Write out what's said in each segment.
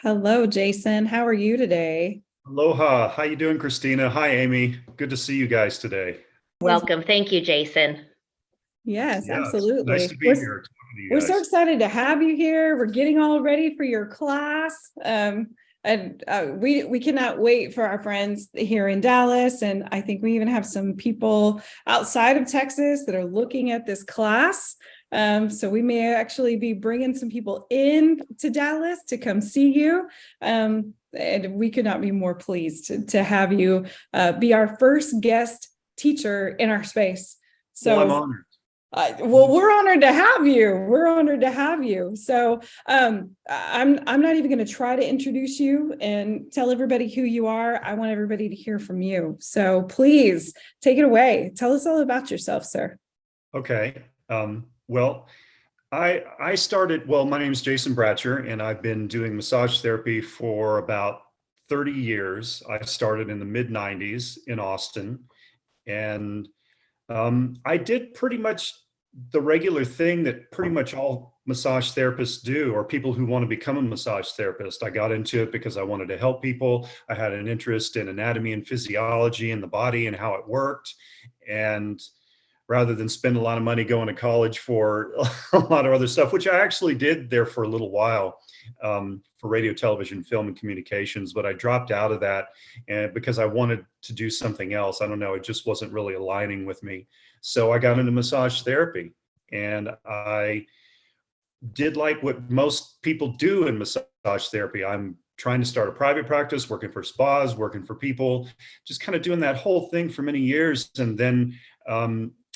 Hello, Jason. How are you today? Aloha. How you doing, Christina? Hi, Amy. Good to see you guys today. Yes, Welcome. Thank you, Jason. yes, Yeah, it's nice absolutely. to be here talking to you We're so guys. excited to have you here. We're getting all ready for your class. And we cannot wait for our friends here in Dallas. And I think we even have some people outside of Texas that are looking at this class. So we may actually be bringing some people in to Dallas to come see you. And we could not be more pleased to have you be our first guest teacher in our space. Well, I'm So honored. well, we're honored to have you. We're honored to have you. So I'm not even going to try to introduce you and tell everybody who you are. I want everybody to hear from you. So please take it away. Tell us all about yourself, sir. Okay. Well, I started, my name is Jason Bratcher, and I've been doing massage therapy for about 30 years. I started in the mid 90s in Austin, and I did pretty much the regular thing that pretty much all massage therapists do, or people who want to become a massage therapist. I got into it because I wanted to help people. I had an interest in anatomy and physiology in the body and how it worked. And rather than spend a lot of money going to college for a lot of other stuff, which I actually did there for a little while, for radio, television, film, and communications. But I dropped out of that and because I wanted to do something else. I don't know, it just wasn't really aligning with me. So I got into massage therapy, and I did like what most people do in massage therapy. I'm trying to start a private practice, working for spas, working for people, just kind of doing that whole thing for many years.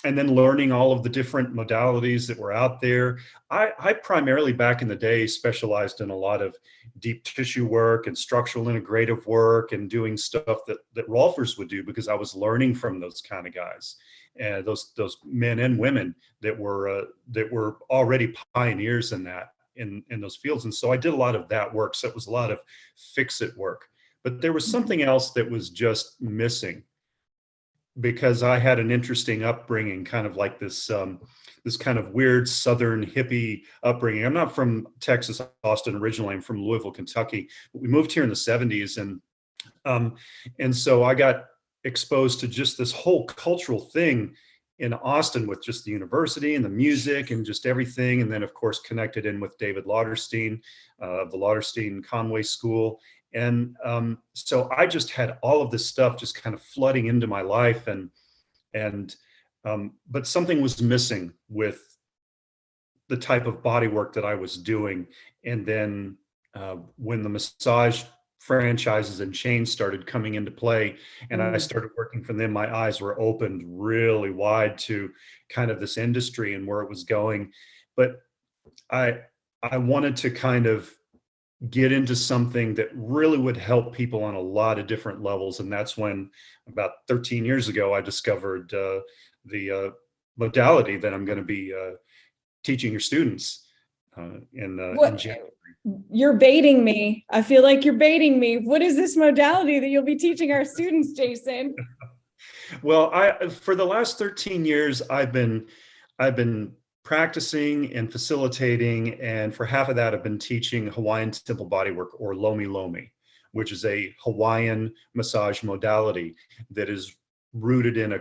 And then learning all of the different modalities that were out there. I primarily back in the day specialized in a lot of deep tissue work and structural integrative work and doing stuff that Rolfers would do because I was learning from those kind of guys and those men and women that were already pioneers in that in those fields. And so I did a lot of that work. So it was a lot of fix it work. But there was something else that was just missing because I had an interesting upbringing, kind of like this kind of weird Southern hippie upbringing. I'm not from Texas, Austin originally. I'm from Louisville, Kentucky. But we moved here in the '70s, um, and so I got exposed to just this whole cultural thing in Austin with just the university and the music and just everything. And then, of course, connected in with David Lauterstein of the Lauterstein Conway School. And so I just had all of this stuff just kind of flooding into my life, and but something was missing with the type of body work that I was doing. And then when the massage franchises and chains started coming into play and I Mm. started working for them, my eyes were opened really wide to kind of this industry and where it was going. But I I wanted to kind of get into something that really would help people on a lot of different levels. And that's when, about 13 years ago, I discovered the modality that I'm going to be teaching your students in What January. you're baiting me. I feel like you're baiting me. What is this modality that you'll be teaching our students, Jason? Well, I for the last 13 years, I've been practicing and facilitating, and for half of that, I've been teaching Hawaiian simple bodywork, or Lomilomi, which is a Hawaiian massage modality that is rooted in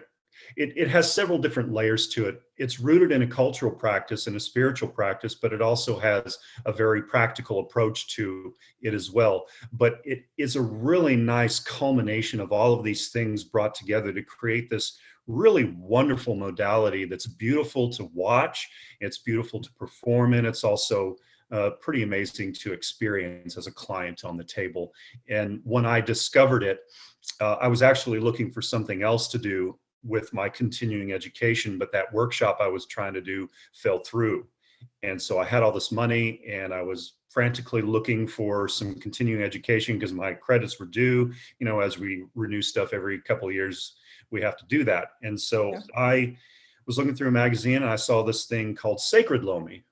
it has several different layers to it. It's rooted in a cultural practice and a spiritual practice, but it also has a very practical approach to it as well. But it is a really nice culmination of all of these things brought together to create this really wonderful modality that's beautiful to watch. It's beautiful to perform in. It's also pretty amazing to experience as a client on the table. And when I discovered it, I was actually looking for something else to do with my continuing education, but that workshop I was trying to do fell through. And so I had all this money and I was frantically looking for some continuing education because my credits were due. You know, as we renew stuff every couple of years, we have to do that. And so Yeah. I was looking through a magazine and I saw this thing called Sacred Lomi,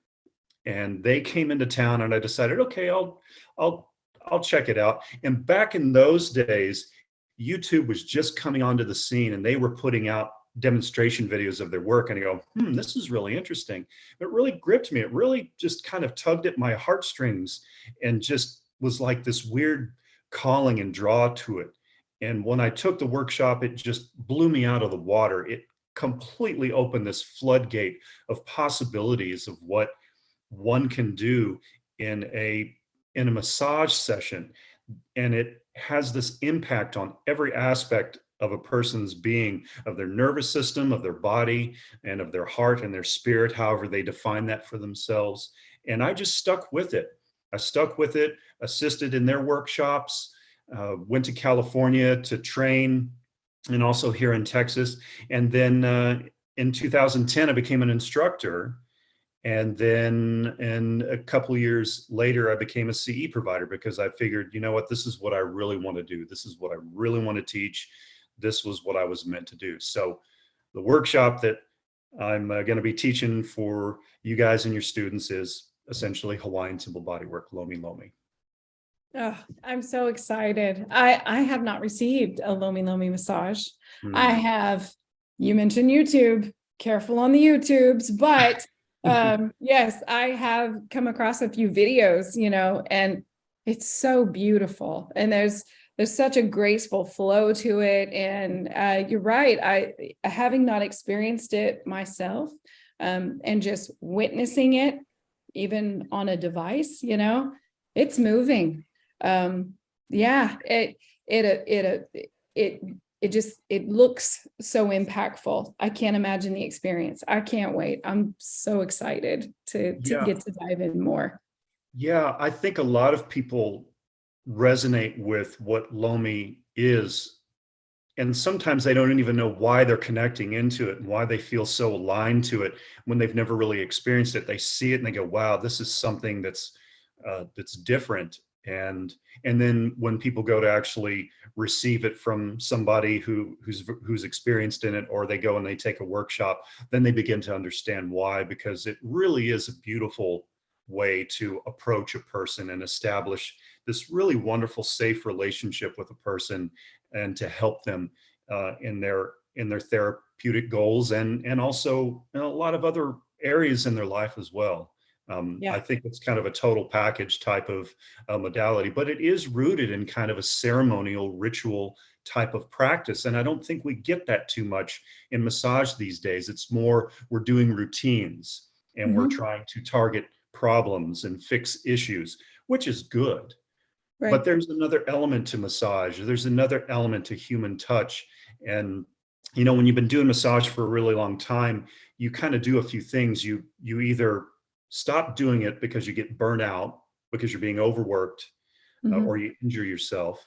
and they came into town and I decided, okay, I'll I'll check it out. And back in those days, YouTube was just coming onto the scene and they were putting out demonstration videos of their work. And I go, this is really interesting. It really gripped me. It really just kind of tugged at my heartstrings and just was like this weird calling and draw to it. And when I took the workshop, it just blew me out of the water. It completely opened this floodgate of possibilities of what one can do in a massage session. And it has this impact on every aspect of a person's being, of their nervous system, of their body, and of their heart and their spirit, however they define that for themselves. And I just stuck with it. I stuck with it, assisted in their workshops, went to California to train, and also here in Texas. And then in 2010, I became an instructor. And then, and a couple of years later, I became a CE provider because I figured, you know what, this is what I really want to do. This is what I really want to teach. This was what I was meant to do. So the workshop that I'm going to be teaching for you guys and your students is essentially Hawaiian simple bodywork, Lomilomi. Oh, I'm so excited. I have not received a Lomilomi massage. I have, you mentioned YouTube, careful on the YouTubes, but yes, I have come across a few videos, and it's so beautiful. And there's such a graceful flow to it. And you're right. I having not experienced it myself, and just witnessing it, even on a device, it's moving. Yeah, it looks so impactful. I can't imagine the experience. I can't wait. I'm so excited to get to dive in more. Yeah, I think a lot of people resonate with what Lomi is. And sometimes they don't even know why they're connecting into it and why they feel so aligned to it when they've never really experienced it. They see it and they go, wow, this is something that's different. And then when people go to actually receive it from somebody who's experienced in it, or they go and they take a workshop, then they begin to understand why, because it really is a beautiful way to approach a person and establish this really wonderful, safe relationship with a person, and to help them in their therapeutic goals, and also in a lot of other areas in their life as well. I think it's kind of a total package type of modality, but it is rooted in kind of a ceremonial ritual type of practice. And I don't think we get that too much in massage these days. It's more, we're doing routines and we're trying to target problems and fix issues, which is good. Right. But there's another element to massage. There's another element to human touch. And, when you've been doing massage for a really long time, you kind of do a few things. You either stop doing it because you get burnt out, because you're being overworked, or you injure yourself,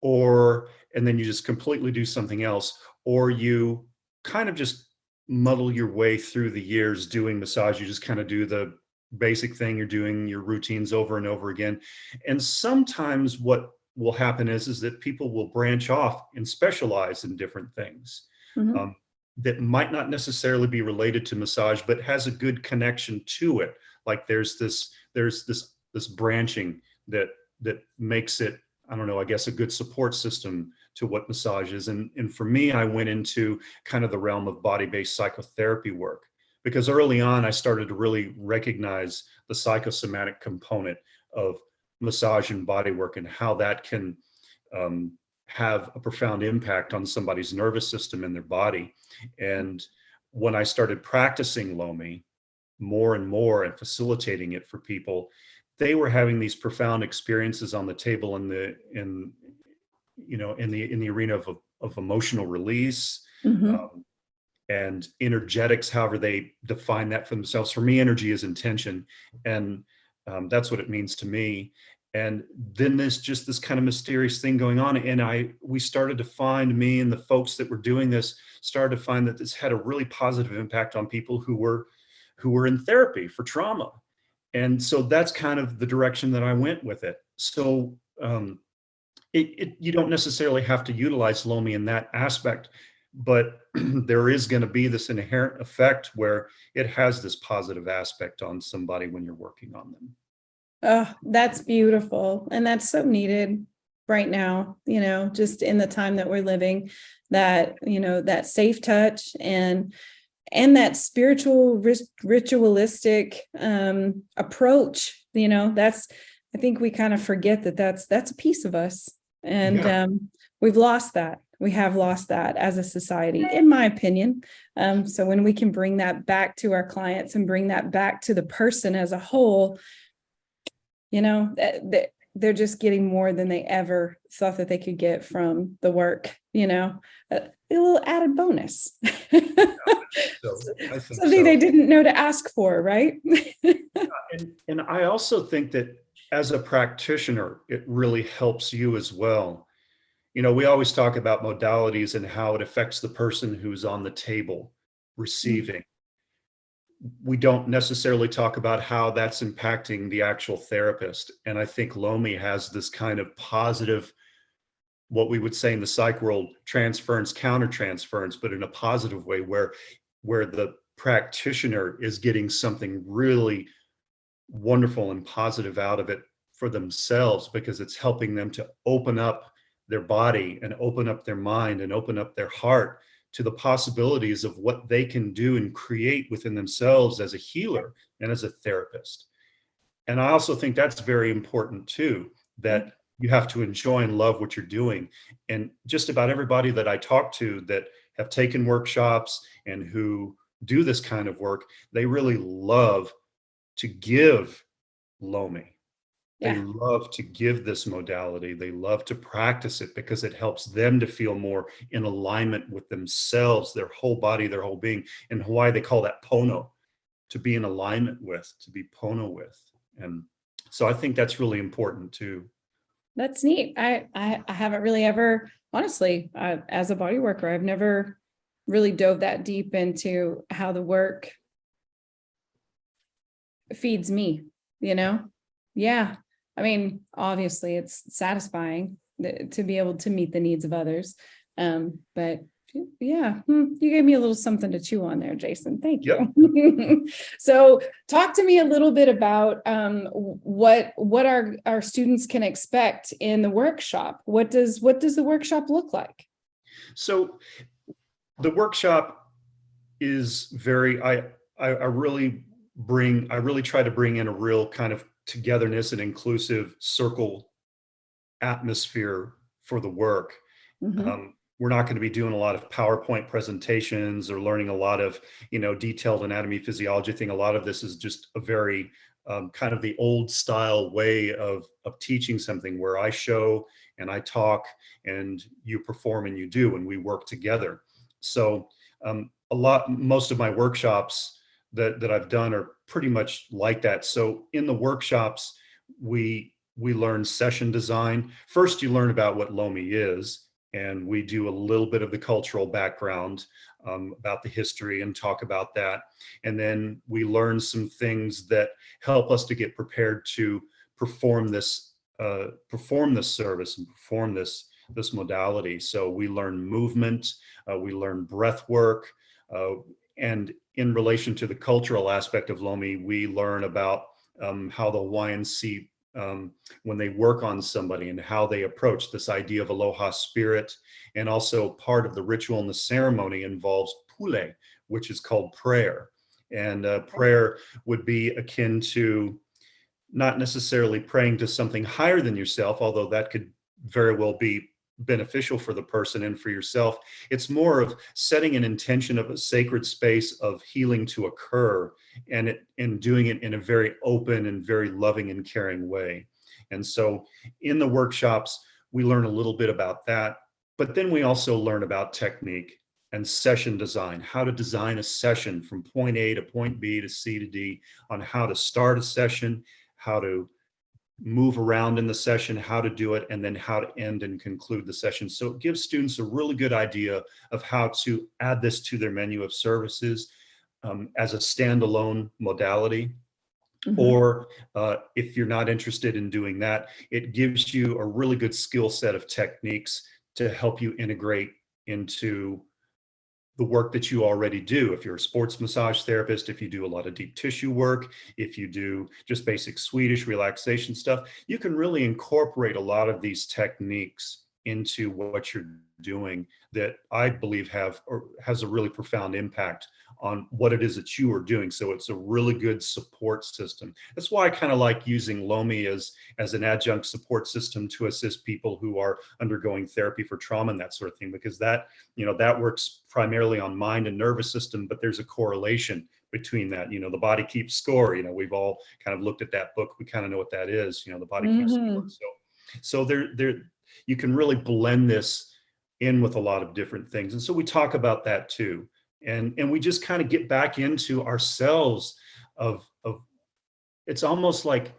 and then you just completely do something else, or you kind of just muddle your way through the years doing massage. You just kind of do the basic thing. You're doing your routines over and over again. And sometimes what will happen is that people will branch off and specialize in different things. That might not necessarily be related to massage, but has a good connection to it. Like there's this branching that makes it, I don't know, I guess a good support system to what massage is. And for me, I went into kind of the realm of body-based psychotherapy work, because early on I started to really recognize the psychosomatic component of massage and body work, and how that can have a profound impact on somebody's nervous system and their body. And when I started practicing Lomi more and more and facilitating it for people, they were having these profound experiences on the table in the arena of emotional release, and energetics, however they define that for themselves. For me, energy is intention, and that's what it means to me. And then there's just this kind of mysterious thing going on. And we started to find, me and the folks that were doing this started to find that this had a really positive impact on people who were in therapy for trauma. And so that's kind of the direction that I went with it. So you don't necessarily have to utilize Lomi in that aspect, but there is going to be this inherent effect where it has this positive aspect on somebody when you're working on them. Oh, that's beautiful. And that's so needed right now, just in the time that we're living, that, that safe touch and that spiritual ritualistic approach, I think we kind of forget that that's a piece of us. And Yeah. we've lost that. We have lost that as a society, in my opinion. So when we can bring that back to our clients and bring that back to the person as a whole, you know, they're just getting more than they ever thought that they could get from the work, you know, a little added bonus. So I think Something they so. didn't know to ask for, right? And I also think that as a practitioner, it really helps you as well. You know, we always talk about modalities and how it affects the person who's on the table receiving. We don't necessarily talk about how that's impacting the actual therapist. And I think Lomi has this kind of positive, what we would say in the psych world, transference, countertransference, but in a positive way where the practitioner is getting something really wonderful and positive out of it for themselves, because it's helping them to open up their body and open up their mind and open up their heart to the possibilities of what they can do and create within themselves as a healer and as a therapist. And I also think that's very important too, Yeah. that you have to enjoy and love what you're doing. And just about everybody that I talk to that have taken workshops and who do this kind of work, they really love to give Lomi. They Yeah. love to give this modality. They love to practice it because it helps them to feel more in alignment with themselves, their whole body, their whole being. In Hawaii, they call that pono, to be in alignment with, to be pono with. And so I think that's really important too. That's neat. I haven't really ever, honestly, as a body worker, I've never really dove that deep into how the work feeds me, you know? Yeah. I mean, obviously it's satisfying to be able to meet the needs of others. But yeah, you gave me a little something to chew on there, Jason. Thank Yep. you. So talk to me a little bit about what our students can expect in the workshop. What does the workshop look like? So the workshop is very, I really try to bring in a real kind of togetherness and inclusive circle atmosphere for the work. Mhm. We're not going to be doing a lot of PowerPoint presentations or learning a lot of, detailed anatomy, physiology thing. A lot of this is just a very kind of the old style way of teaching something, where I show and I talk and you perform and you do, and we work together. So most of my workshops that I've done are pretty much like that. So in the workshops, we learn session design. First, you learn about what Lomi is, and we do a little bit of the cultural background about the history and talk about that. And then we learn some things that help us to get prepared to perform this service and perform this modality. So we learn movement, we learn breath work, uh, and in relation to the cultural aspect of Lomi, we learn about how the Hawaiians see when they work on somebody and how they approach this idea of aloha spirit. And also part of the ritual and the ceremony involves pule, which is called prayer. And prayer would be akin to not necessarily praying to something higher than yourself, although that could very well be beneficial for the person and for yourself. It's more of setting an intention of a sacred space of healing to occur, and doing it in a very open and very loving and caring way. And so in the workshops, we learn a little bit about that, but then we also learn about technique and session design, how to design a session from point A to point B to C to D, on how to start a session, how to move around in the session, how to do it, and then how to end and conclude the session. So it gives students a really good idea of how to add this to their menu of services as a standalone modality. Mhm. Or if you're not interested in doing that, it gives you a really good skill set of techniques to help you integrate into the work that you already do. If you're a sports massage therapist, if you do a lot of deep tissue work, if you do just basic Swedish relaxation stuff, you can really incorporate a lot of these techniques into what you're doing that I believe has a really profound impact on what it is that you are doing. So it's a really good support system. That's why I kind of like using Lomi as an adjunct support system to assist people who are undergoing therapy for trauma and that sort of thing, because that, that works primarily on mind and nervous system, but there's a correlation between that. The body keeps score. We've all kind of looked at that book. We kind of know what that is. The body keeps score. So there, you can really blend this in with a lot of different things. And so we talk about that too. And we just kind of get back into ourselves of it's almost like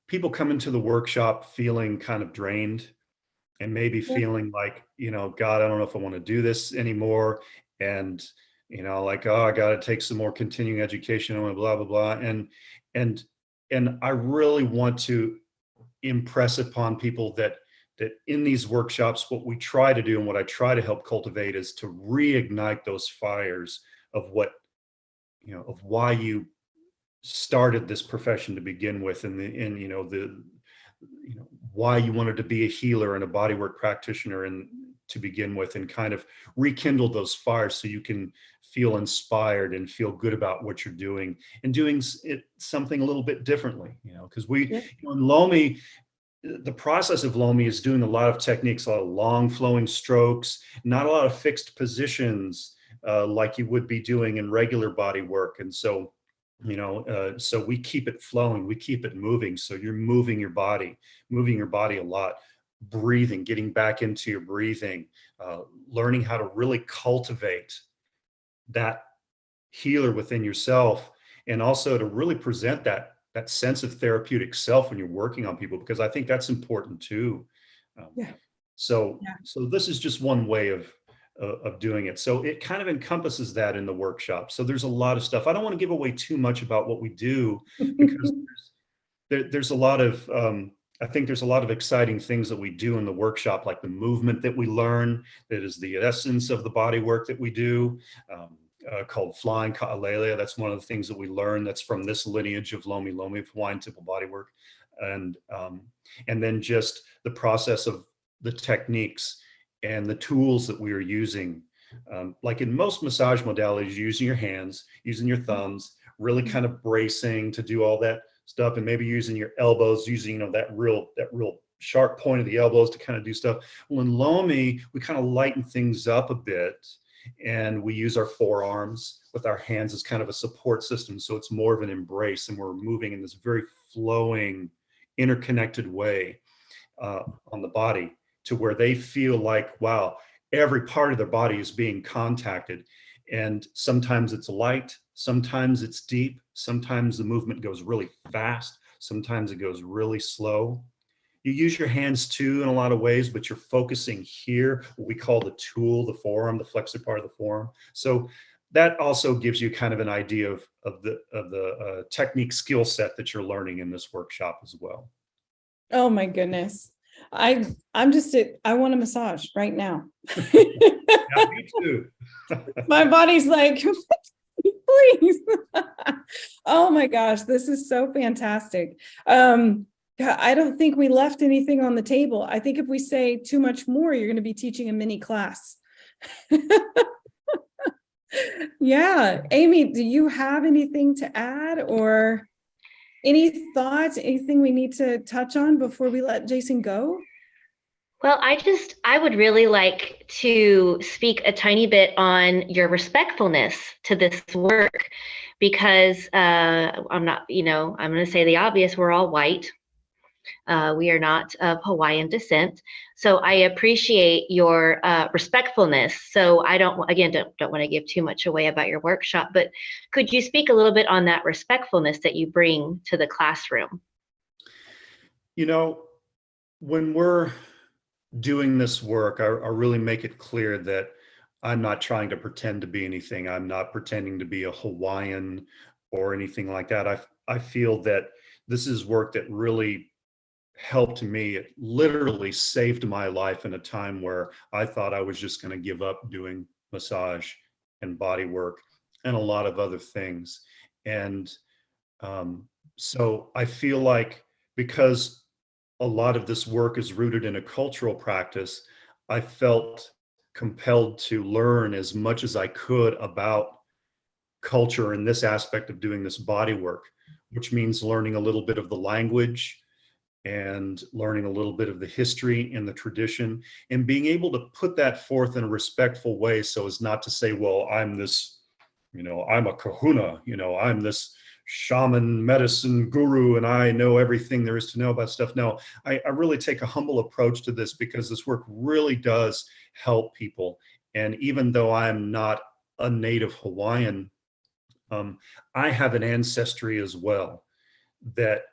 people come into the workshop feeling kind of drained and maybe feeling like, God, I don't know if I want to do this anymore. And, like, oh, I got to take some more continuing education and blah, blah, blah. And I really want to impress upon people that in these workshops, what we try to do and what I try to help cultivate is to reignite those fires of what, of why you started this profession to begin with, and why you wanted to be a healer and a bodywork practitioner and to begin with, and kind of rekindle those fires so you can feel inspired and feel good about what you're doing and doing it something a little bit differently, because in Lomi, the process of Lomi is doing a lot of techniques, a lot of long flowing strokes, not a lot of fixed positions like you would be doing in regular body work. And so, so we keep it flowing, we keep it moving. So you're moving your body a lot, breathing, getting back into your breathing, learning how to really cultivate that healer within yourself, and also to really present that sense of therapeutic self when you're working on people, because I think that's important too. So this is just one way of doing it. So it kind of encompasses that in the workshop. So there's a lot of stuff. I don't want to give away too much about what we do, because there's a lot of, I think there's a lot of exciting things that we do in the workshop, like the movement that we learn, that is the essence of the body work that we do. Called flying ka'alele. That's one of the things that we learn. That's from this lineage of Lomilomi, Hawaiian temple bodywork, and then just the process of the techniques and the tools that we are using. Like in most massage modalities, using your hands, using your thumbs, really kind of bracing to do all that stuff, and maybe using your elbows, using that real sharp point of the elbows to kind of do stuff. Well, in Lomi, we kind of lighten things up a bit, and we use our forearms with our hands as kind of a support system. So it's more of an embrace, and we're moving in this very flowing, interconnected way on the body, to where they feel like, wow, every part of their body is being contacted. And sometimes it's light, sometimes it's deep, sometimes the movement goes really fast, sometimes it goes really slow. You use your hands too in a lot of ways, but you're focusing here, what we call the tool, the forearm, the flexor part of the forearm. So that also gives you kind of an idea of the technique skill set that you're learning in this workshop as well. Oh my goodness. I want a massage right now. Yeah, me too. My body's like, please. Oh my gosh, this is so fantastic. I don't think we left anything on the table. I think if we say too much more, you're going to be teaching a mini class. Yeah. Amy, do you have anything to add, or any thoughts, anything we need to touch on before we let Jason go? Well, I would really like to speak a tiny bit on your respectfulness to this work, because I'm going to say the obvious, we're all white. We are not of Hawaiian descent. So I appreciate your respectfulness. So I don't want to give too much away about your workshop, but could you speak a little bit on that respectfulness that you bring to the classroom? When we're doing this work, I really make it clear that I'm not trying to pretend to be anything. I'm not pretending to be a Hawaiian or anything like that. I feel that this is work that really helped me. It literally saved my life in a time where I thought I was just going to give up doing massage and body work and a lot of other things. And so I feel like, because a lot of this work is rooted in a cultural practice, I felt compelled to learn as much as I could about culture in this aspect of doing this body work, which means learning a little bit of the language and learning a little bit of the history and the tradition, and being able to put that forth in a respectful way so as not to say, well, I'm this, I'm a kahuna, I'm this shaman medicine guru and I know everything there is to know about stuff. No, I really take a humble approach to this because this work really does help people. And even though I'm not a native Hawaiian, I have an ancestry as well that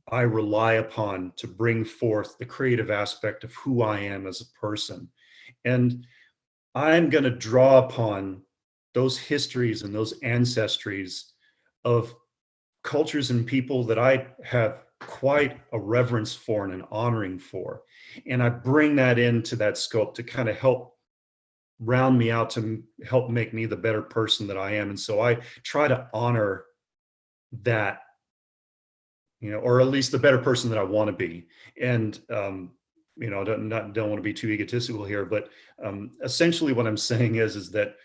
I rely upon to bring forth the creative aspect of who I am as a person. And I'm going to draw upon those histories and those ancestries of cultures and people that I have quite a reverence for and an honoring for. And I bring that into that scope to kind of help round me out, to help make me the better person that I am. And so I try to honor that, or at least the better person that I want to be. And, don't want to be too egotistical here, but essentially what I'm saying is that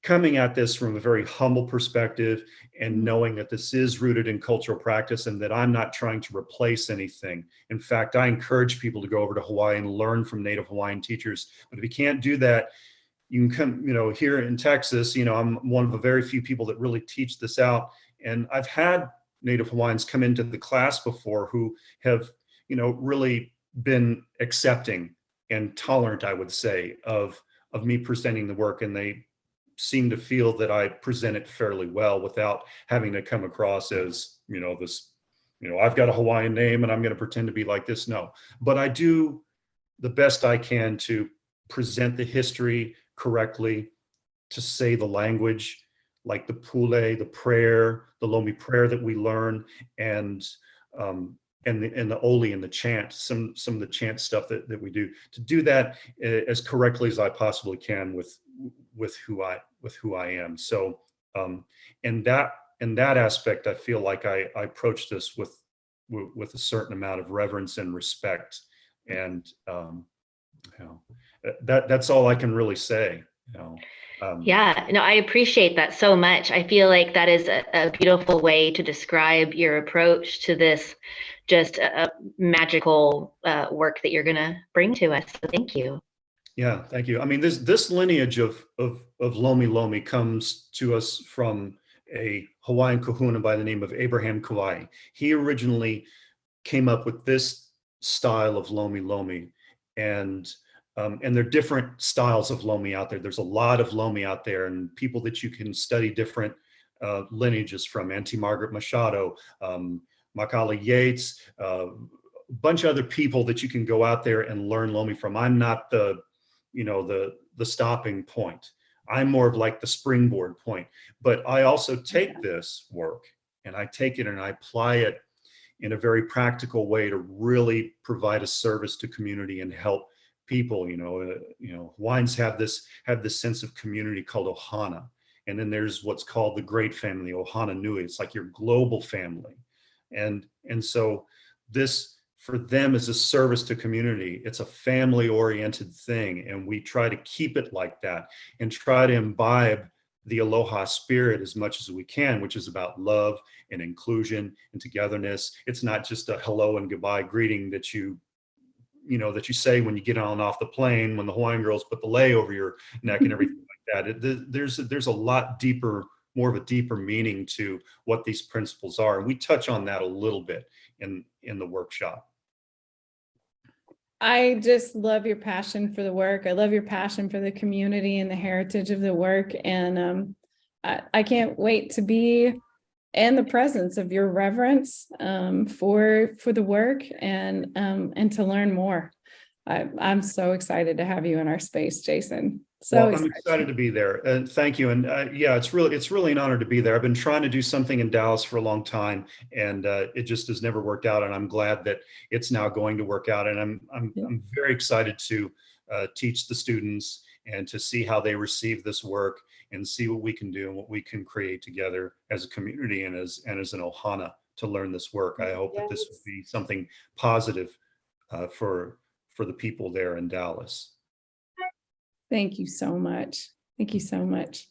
coming at this from a very humble perspective and knowing that this is rooted in cultural practice and that I'm not trying to replace anything. In fact, I encourage people to go over to Hawaii and learn from Native Hawaiian teachers. But if you can't do that, you can come, here in Texas, I'm one of the very few people that really teach this out. And I've had Native Hawaiians come into the class before who have, really been accepting and tolerant, I would say, of me presenting the work. And they seem to feel that I present it fairly well without having to come across as, this, I've got a Hawaiian name and I'm going to pretend to be like this. No, but I do the best I can to present the history correctly, to say the language, like the pule, the prayer, the Lomi prayer that we learn, and the Oli and the chant, some of the chant stuff that we do, to do that as correctly as I possibly can with who I am. So in that aspect, I feel like I approach this with a certain amount of reverence and respect, and that's all I can really say. Yeah, no, I appreciate that so much. I feel like that is a beautiful way to describe your approach to this just a magical work that you're going to bring to us. So thank you. Yeah, thank you. I mean, this lineage of Lomilomi comes to us from a Hawaiian kahuna by the name of Abraham Kauai. He originally came up with this style of Lomilomi, and there are different styles of Lomi out there. There's a lot of Lomi out there, and people that you can study different lineages from. Auntie Margaret Machado, Makala Yates, a bunch of other people that you can go out there and learn Lomi from. I'm not the stopping point. I'm more of like the springboard point. But I also take this work and I take it and I apply it in a very practical way to really provide a service to community and help people. Hawaiians have this sense of community called ohana, and then there's what's called the great family, ohana nui. It's like your global family, and so this for them is a service to community. It's a family oriented thing, and we try to keep it like that and try to imbibe the aloha spirit as much as we can, which is about love and inclusion and togetherness. It's not just a hello and goodbye greeting that you say when you get on and off the plane, when the Hawaiian girls put the lei over your neck and everything like that. There's a lot deeper, more of a deeper meaning to what these principles are. And we touch on that a little bit in the workshop. I just love your passion for the work. I love your passion for the community and the heritage of the work. And I can't wait to be in the presence of your reverence for the work and to learn more. I'm so excited to have you in our space, Jason. I'm excited to be there, and thank you. And yeah, it's really an honor to be there. I've been trying to do something in Dallas for a long time, and it just has never worked out. And I'm glad that it's now going to work out. And I'm very excited to teach the students and to see how they receive this work and see what we can do and what we can create together as a community and as an ohana to learn this work. I hope that this will be something positive for the people there in Dallas. Thank you so much. Thank you so much.